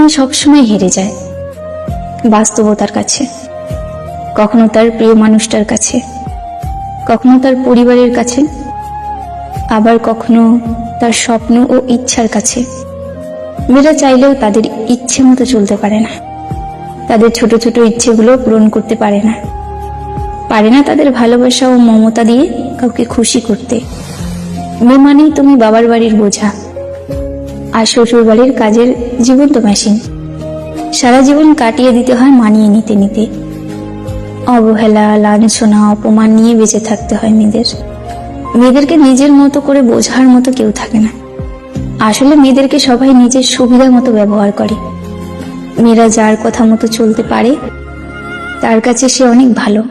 মেয়ে সবসময় হেরে যায় বাস্তবতার কাছে, কখনো তার প্রিয় মানুষটার কাছে, কখনো তার পরিবারের কাছে, আবার কখনো তার স্বপ্ন ও ইচ্ছার কাছে। মেয়েরা চাইলেও তাদের ইচ্ছে মতো চলতে পারে না, তাদের ছোট ছোট ইচ্ছেগুলো পূরণ করতে পারে না, তাদের ভালোবাসা ও মমতা দিয়ে কাউকে খুশি করতে। মেয়ে মানেই তুমি বাবার বাড়ির বোঝা আর শ্বশুর বাড়ির কাজের জীবন্ত মেশিন। সারা জীবন কাটিয়ে দিতে হয় মানিয়ে নিতে নিতে। অবহেলা, লাঞ্ছনা, অপমান নিয়ে বেঁচে থাকতে হয় মেয়েদেরকে নিজের মতো করে বোঝার মতো কেউ থাকে না। আসলে মেয়েদেরকে সবাই নিজের সুবিধা মতো ব্যবহার করে। মেয়েরা যার কথা মতো চলতে পারে তার কাছে সে অনেক ভালো।